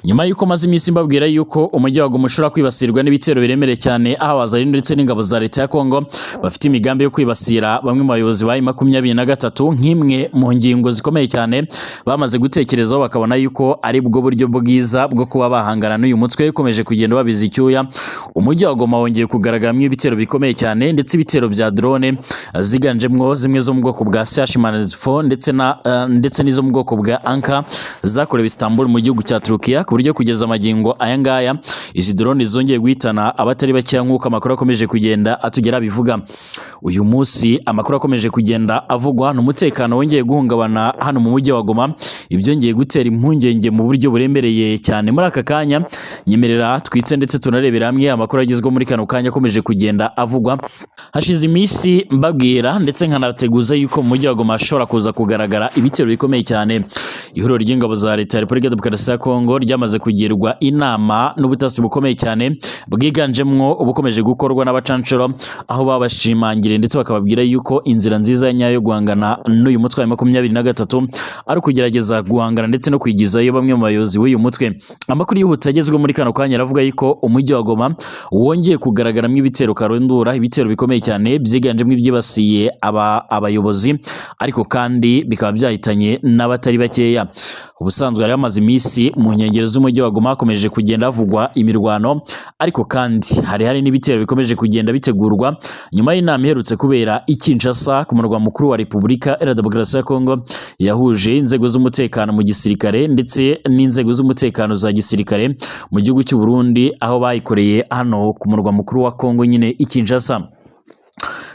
nyuma yuko maze iminsi mbabwira yuko umujyi wa Goma ushobora kwibasirwa n'ibitero biremereye cyane aho abazari ndetse n'ingabo za leta ya Kongo bafite imigambi yo kwibasira bamwe mu bayobozi ba M23 nk'imwe mu ngingo zikomeye cyane bamaze gutekerezaho bakabona yuko ari bwo buryo bwiza bwo kuba bahangana n'uyu mutwe ukomeje kugenda babiza icyuya. Umujyi wa Goma wongeye kugaragaramo ibitero bikomeye cyane ndetse ibitero bya drone ziganjemwo zimwe zo mu bwoko bwa CH-4 ndetse n'izo mu bwoko bwa Anka zakorewe Istanbul mu gihugu cya Turkiya ku buryo kugeza amagingo aya ngaya izi drone zongeye guhitana abatari bake nk'uko amakuru akomeje kugenda atugera bivuga. Uyu munsi amakuru akomeje kugenda avugwa n'umutekano wongeye guhungabana hano mu mujyi wa Goma, ibyongeye gutera impungenge mu buryo buremereye cyane. Muri aka kanya nyemerera twitse ndetse tunarebera hamwe amakuru agizwe muri kano kanya akomeje kugenda avugwa. Hashize iminsi mbabwira ndetse nkanateguza yuko mu mujyi wa Goma ashobora kuza kugaragara ibitero bikomeye cyane. Ihuriro ry'ingabo za leta ya Repubulika Demokarasi ya Kongo ryamaze kugirwa inama n'ubutasi bukomeye cyane bwiganjemwo ubukomeje gukorwa n'abacancuro, aho babashimangire ndetse bakababwira yuko inzira nziza nyayo guhangana n'uyu mutwe wa 23 ari kugerageza guhangana ndetse no kwigizayo bamwe mu bayobozi w'uyu mutwe. Amakuru y'ubutagezwe muri kano kanya aravuga yuko umujyi wa Goma wongeye kugaragaramo ibitero karundura, ibitero bikomeye cyane byiganjemo ibyibasiye abayobozi ariko kandi bikaba byahitanye n'abatari bakeya. Ubusanzwe hari amaze iminsi mu nkengero z'umujyi wa Goma hakomeje kugenda havugwa imirwano, ariko kandi hari n'ibitero bikomeje kugenda bitegurwa nyuma y'inama iherutse kubera i Kinshasa ku murwa mukuru wa Repubulika Iharanira Demokarasi ya Kongo yahuje inzego z'umutekano mu gisirikare ndetse n'inzego z'umutekano za gisirikare mu gihugu cy'u Burundi, aho bayikoreye hano ku murwa mukuru wa Kongo nyine i Kinshasa.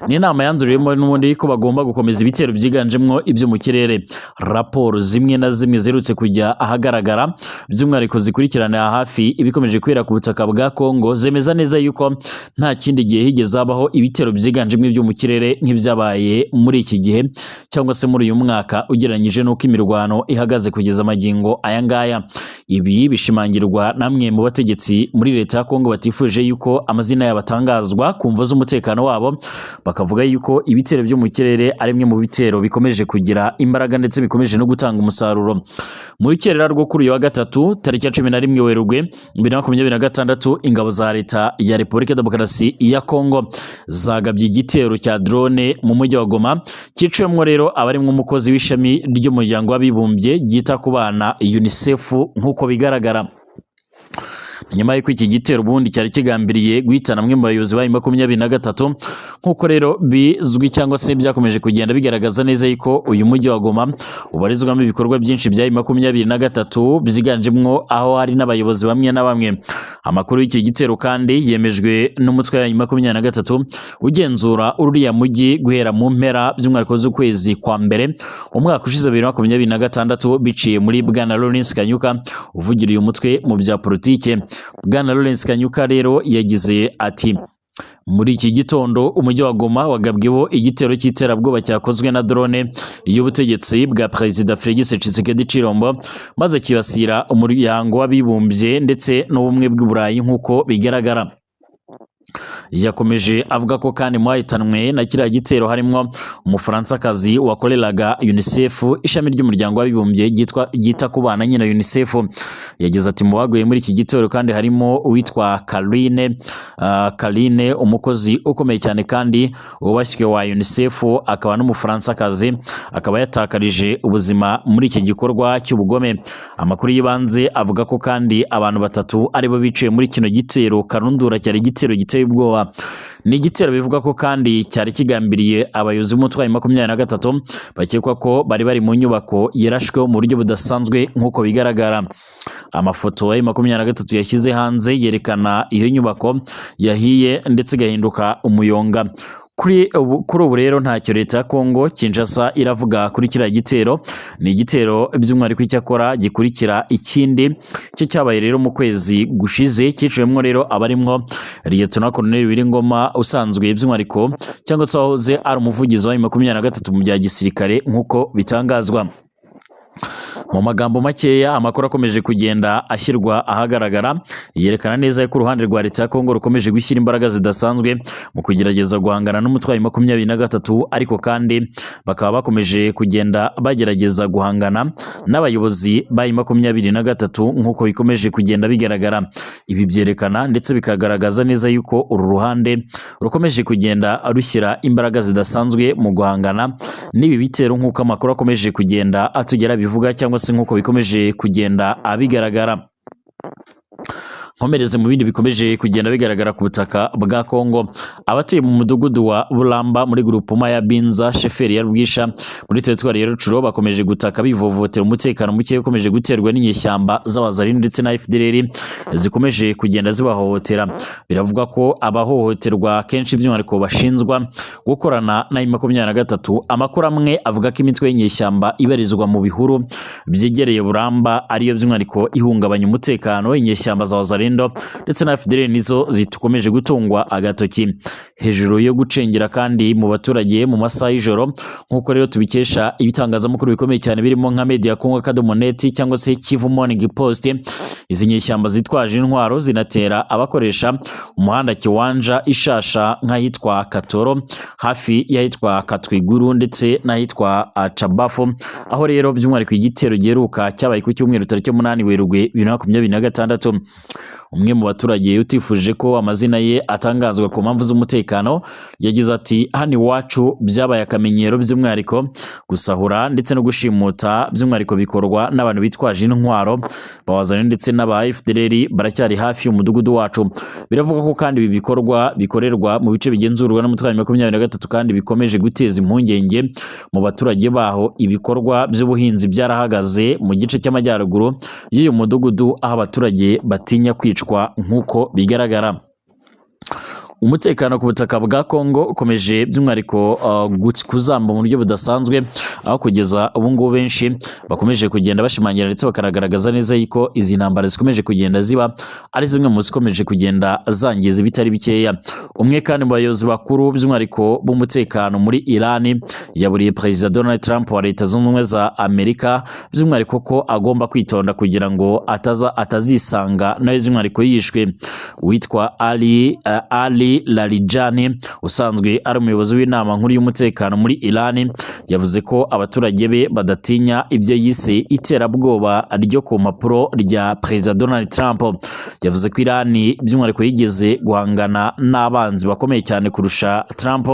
Ni inama yanzuriyemo n'ubundi ko bagomba gukomeza ibitero byiganjemwo ibyo mu kirere. Raporo zimwe na zimwe zerutse kujya ahagaragara by'umwihariko zikurikirana hafi ibikomeje kwera ku butaka bwa Kongo zemeza neza yuko nta kindi gihe higeze habaho ibitero byiganjemwo ibyo mu kirere nk'ibyabaye muri iki gihe cyangwa se muri uyu mwaka ugereranyije n'uko imirwano ihagaze kugeza amagingo aya ngaya. Ibi bishimangirwa namwe mu bategetsi muri leta ya Kongo batifuje yuko amazina yabatangazwa ku mvo z'umutekano wabo, bakavuga yuko ibitero byo mu kirere ari bimwe mu bitero bikomeje kugira imbaraga ndetse bikomeje no gutanga umusaruro. Muri kerera rwo kuri uyu wa gatatu tariki ya 11 Werurwe 2026 ingabo za leta ya Repubulika Demokarasi ya Kongo zagabye igitero cya drone mu mujyi wa Goma cyiciyemwo rero abarimwe umukozi w'ishami ry'umuryango w'abibumbye ryita ku bana UNICEF nk'uko bigaragara. Nyuma y'uko iki gitero ubundi cyari kigambiriye guhitana amwe mu bayobozi ba 23 nk'uko rero bizwi cyangwa se byakomeje kugenda bigaragaza neza yuko uyu mujyi wa Goma ubarizwamo ibikorwa byinshi bya 23 byiganjemwo aho hari n'abayobozi bamwe na bamwe. Amakuru y'iki gitero kandi yemejwe n'umutwe wa 23 ugenzura uriya mujyi guhera mu mpera by'umwaka w'ukwezi kwa mbere umwaka ushize 2026 biciye muri Bwana Lawrence Kanyuka uvugiriye umutwe mu bya politike. Bwana Lawrence Kanyuka rero yagize ati muri iki gitondo umujyi wa Goma wagabweho igitero cy'iterabwoba cyakozwe na drone y'ubutegetsi bwa Perezida Felix Tshisekedi Chilombo maze kibasira umuryango w'abibumbye ndetse n'ubumwe bw'Uburayi nk'uko bigaragara. Yakomeje avuga ko kandi muhahitanwe na kiriya gitero harimo Umufaransakazi wakoreraga UNICEF ishami ry'umuryango w'abibumbye ryita ku bana nyina UNICEF. Yagize ati mu baguye muri iki gitero kandi harimo uwitwa Karine umukozi ukomeye cyane kandi wubashywe wa UNICEF akaba n'Umufaransakazi akaba yatakarije ubuzima muri iki gikorwa cy'ubugome. Amakuru y'ibanze avuga ko kandi abantu batatu aribo biciye muri kino gitero karundura cyari igitero giteye ubwoba. Ni igitero bivuga ko kandi cyari kigambiriye abayobozi b'umutwe wa 23 bakekwa ko bari mu nyubako yarashweho mu buryo budasanzwe nk'uko bigaragara. Amafoto ya 23 yashyize hanze yerekana iyo nyubako yahiye ndetse gahinduka umuyonga. Kuri ubu rero ntacyo leta ya Kongo Kinshasa iravuga kuri kiriya gitero. Ni igitero by'umwihariko icyakora gikurikira ikindi cyo cyabaye rero mu kwezi gushize cyiciyemwo rero abarimwo Lieutenant Colonel Wiringoma usanzwe by'umwihariko cyangwa se wahoze ari umuvugizi wa 23 mu bya gisirikare nk'uko bitangazwa. Mu magambo makeya, amakuru akomeje kugenda ashyirwa ahagaragara yerekana neza ko uruhande rwa leta ya Kongo rukomeje gushyira imbaraga zidasanzwe mu kugerageza guhangana n'umutwe wa 23, ariko kandi bakaba bakomeje kugenda bagerageza guhangana n'abayobozi ba 23 nk'uko bikomeje kugenda bigaragara. Ibi byerekana ndetse bikagaragaza neza yuko uru ruhande rukomeje kugenda rushyira imbaraga zidasanzwe mu guhangana n'ibi bitero nk'uko amakuru akomeje kugenda atugera bivuga, cyangwa se nk'uko bikomeje kugenda abigaragara. Nkomereze mu bindi bikomeje kugenda bigaragara ku butaka bwa Kongo. Abatuye mu mudugudu wa Buramba muri groupema ya Binza, sheferi ya Rwisha muri teritwari ya Rucuro bakomeje gutaka bivovotera umutekano muke ukomeje guterwa n'inyeshyamba z'Abazalendo ndetse na FDLR zikomeje kugenda zibahohotera. Biravuga ko abahohoterwa kenshi by'umwihariko bashinzwa gukorana na 23. Amakuru amwe avuga ko imitwe y'inyeshyamba ibarizwa mu bihuru byegereye Buramba ariyo by'umwihariko ihungabanya umutekano. Inyeshyamba z'Abazalendo ndetse na FDLR nizo zitukomeje gutungwa agatoki hejuru yo gucengera kandi mu baturage mu masaha y'ijoro, nk'uko rero tubikesha ibitangazamakuru bikomeye cyane birimo nka Media Congo Akadomoneti cyangwa se Kivu Morning Post. Izi nyeshyamba zitwaje intwaro zinatera abakoresha umuhanda Kiwanja Ishasha nk'ahitwa Katoro, hafi y'ahitwa Katwiguru ndetse n'ahitwa Chabafo, aho rero by'umwihariko igitero giheruka cyabaye ku cyumweru tariki 8 Werurwe 2026. Umwe mu baturage utifuje ko amazina ye atangazwa ku mpamvu z'umutekano yagize ati, hano iwacu byabaye akamenyero by'umwihariko gusahura ndetse no gushimuta by'umwihariko bikorwa n'abantu bitwaje intwaro bawazana ndetse n'aba FDLR baracyari hafi y'umudugudu wacu. Biravuga ko kandi ibi bikorwa bikorerwa mu bice bigenzurwa n'umutwe wa 23 kandi bikomeje guteza impungenge mu baturage baho. Ibikorwa by'ubuhinzi byarahagaze mu gice cy'amajyaruguru y'uyu mudugudu, aho abaturage batinya kwicwa nk'uko bigaragara. Umutekano ku butaka bwa Kongo ukomeje by'umwihariko kuzamba mu buryo budasanzwe, aho kugeza ubu ngubu benshi bakomeje kugenda bashimangira ndetse bakanagaragaza neza yuko izi ntambara zikomeje kugenda ziba ari zimwe mu zikomeje kugenda zangiza ibitari bikeya. Umwe kandi mu bayobozi bakuru by'umwihariko b'umutekano muri Iran yaburiye Perezida Donald Trump wa Leta Zunze Ubumwe za Amerika by'umwihariko ko agomba kwitonda kugira ngo atazisanga nawe by'umwihariko yishwe. Witwa Ali Larijani usanzwe ari umuyobozi w'inama nkuru y'umutekano muri Iran yavuze ko abaturage be badatinya ibyo yise iterabwoba ryo ku mpapuro rya Perezida Donald Trump. Yavuze ko Iran by'umwihariko yigeze guhangana n'abanzi bakomeye cyane kurusha Trump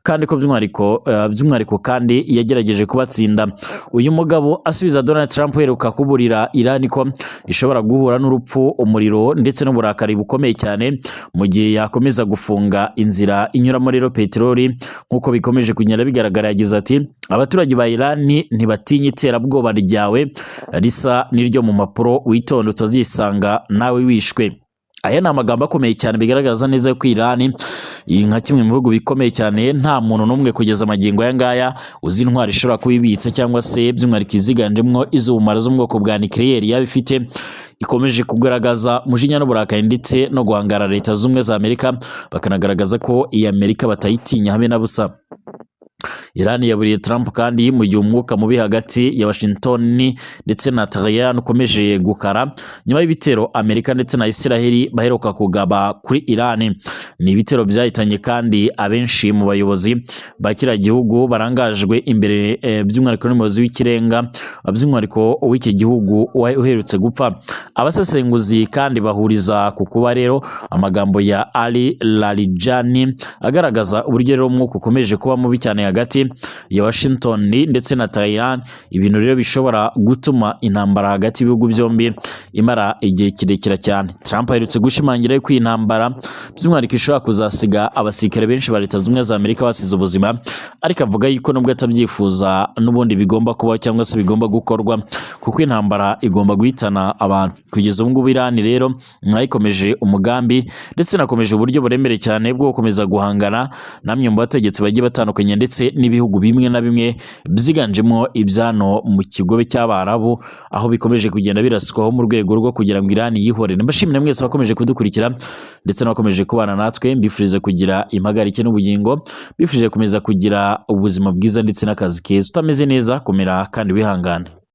kandi ko by'umwihariko kandi yagerageje kubatsinda. Uyu mugabo asubiza Donald Trump heruka kuburira Iran ko ishobora guhura n'urupfu, umuriro ndetse n'uburakari bukomeye cyane mu gihe yakomeza gufunga inzira inyuramo rero peteroli nk'uko bikomeje kugenda bigaragara. Yagize ati, abaturage ba Iran ntibatinya iterabwoba ryawe risa n'iryo mu mpapuro, witonde utazisanga nawe wishwe. Aya ni amagambo akomeye cyane bigaragaza neza ko Iran nka kimwe mu bihugu bikomeye cyane nta muntu n'umwe kugeza amagingo aya ngaya uzi intwari ishobora kubibitsa cyangwa se by'umwihariko iziganjemo iz'ubumara zo mu bwoko bwa nucleaire yaba ifite. Ikomeje kugaragaza mujinya n'uburakari ndetse no guhangara Leta Zunze Ubumwe za Amerika, bakanagaragaza ko iyi Amerika batayitinya habe na busa. Iran yaburiye Trump kandi mu gihe umwuka mubi hagati ya Washington ndetse na Tehran ukomeje gukara nyuma y'ibitero Amerika ndetse na Israel baheruka kugaba kuri Iran. Ni ibitero byahitanye kandi abenshi mu bayobozi bakira gihugu barangajwe imbere by'umwihariko n'umuyobozi w'ikirenga by'umwihariko w'iki gihugu uherutse gupfa. Abasesenguzi kandi bahuriza ku kuba rero amagambo ya Ali Larijani agaragaza uburyo rero umwuka ukomeje kuba mubi cyane hagati ya Washington ndetse na Tehran, ibintu rero bishobora gutuma intambara hagati y'ibihugu byombi imara igihe kirekire cyane. Trump aherutse gushimangira ko intambara by'umwihariko ishobora kuzasiga abasirikare benshi ba Leta Zunze Ubumwe za Amerika basize ubuzima, ariko avuga yuko nubwo atabyifuza n'ubundi bigomba kuba cyangwa se bigomba gukorwa kuko intambara igomba guhitana abantu. Kugeza ubu ngubu Iran rero mwayikomeje umugambi ndetse nakomeje uburyo buremere cyane bwo gukomeza guhangana namwe mu bategetsi bagiye batandukanye ndetse n'ibihugu bimwe na bimwe byiganjemo ibyano mu kigobe cy'Abarabu, aho bikomeje kugenda biraswaho mu rwego rwo kugira ngo Iran yihore. Mbashimire mwese bakomeje kudukurikira ndetse nakomeje kubana natwe, mbifurize kugira impagarike n'ubugingo, mbifurije kumeza kugira ubuzima bwiza ndetse n'akazi keza. Utameze neza komera kandi wihangane.